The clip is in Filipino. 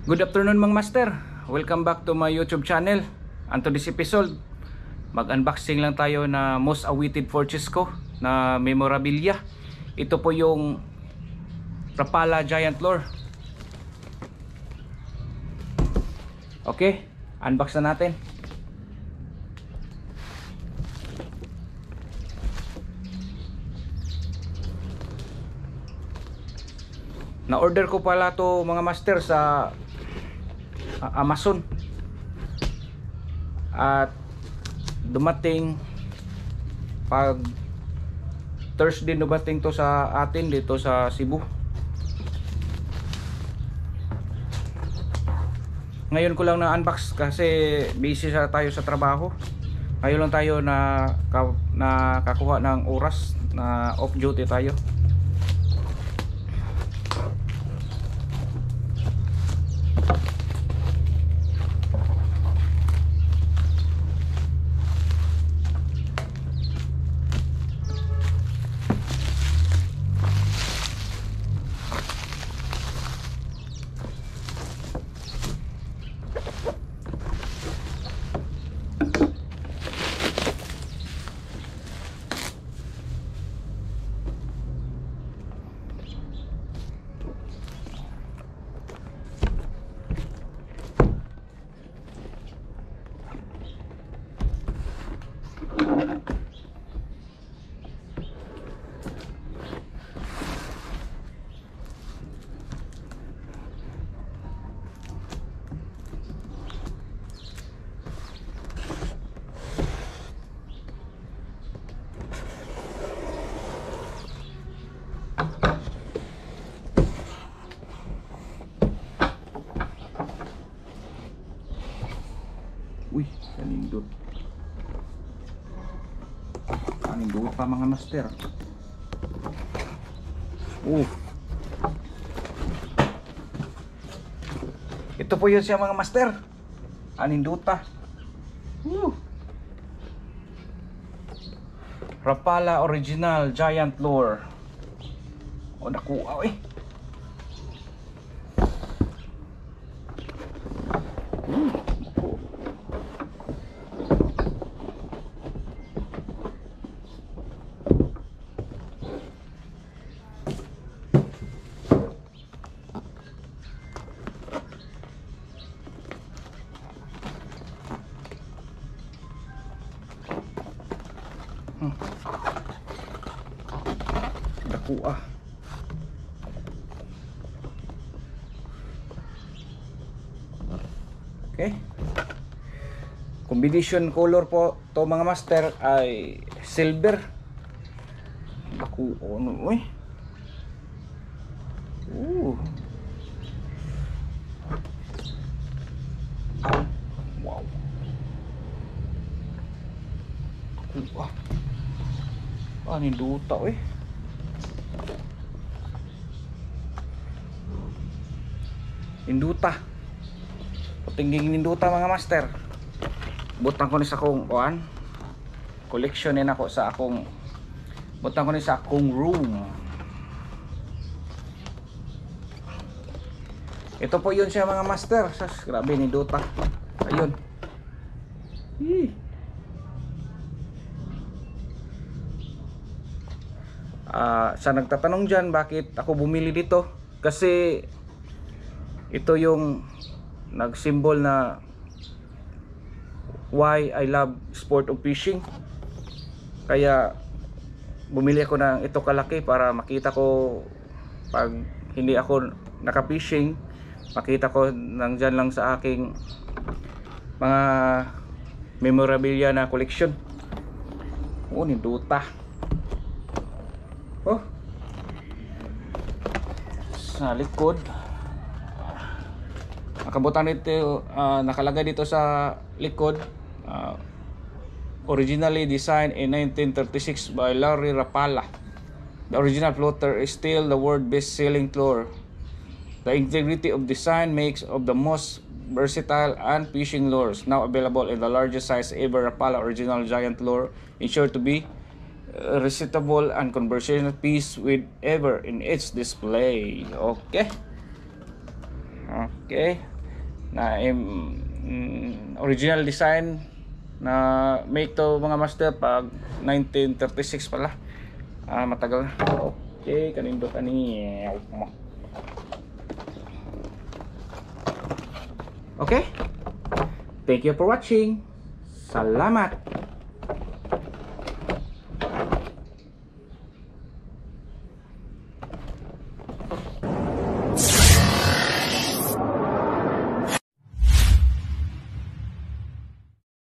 Good afternoon mga master. Welcome back to my YouTube channel. And to this episode, mag-unboxing lang tayo na most awaited purchase ko na memorabilia. Ito po yung Rapala Giant Lure. Okay, unbox na natin. Na-order ko pala to mga master sa Amazon. At dumating pag Thursday, dumating to sa atin dito sa Cebu. Ngayon ko lang na-unbox kasi busy tayo sa trabaho. Ngayon lang tayo nakakuha ng oras na off duty tayo. Uy, kanindot. Kanindot pa mga master. Ito po yun siya mga master. Kanindota. Rapala Original Giant Lure. O nakuha eh. Dakuha. Okay. Combination color po to mga master ay silver. Dakuha no eh. Wow. Dakuha. Ninduta eh. Ninduta. Patinging ninduta mga master. Butang ko ni sa akong kuan. Collection din ako sa akong butang ko ni sa akong room. Ito po yun siya mga master. Sas, grabe ninduta. Ayun. Sa nagtatanong dyan bakit ako bumili dito, kasi ito yung nagsimbol na why I love sport of fishing. Kaya bumili ako ng ito kalaki para makita ko pag hindi ako naka-fishing, makita ko nandyan lang sa aking mga memorabilia na collection. Ninduta. Sa likod nakabutan dito, nakalagay dito sa likod, originally designed in 1936 by Larry Rapala. The original floater is still the world best-selling lure. The integrity of design makes of the most versatile and fishing lures now available in the largest size ever. Rapala Original Giant Lure ensured to be recitable and conversational piece with ever in its display. Okay. na original design na make to mga master pag 1936 pala. Matagal na. Okay, kanindo kani. Okay, thank you for watching. Salamat.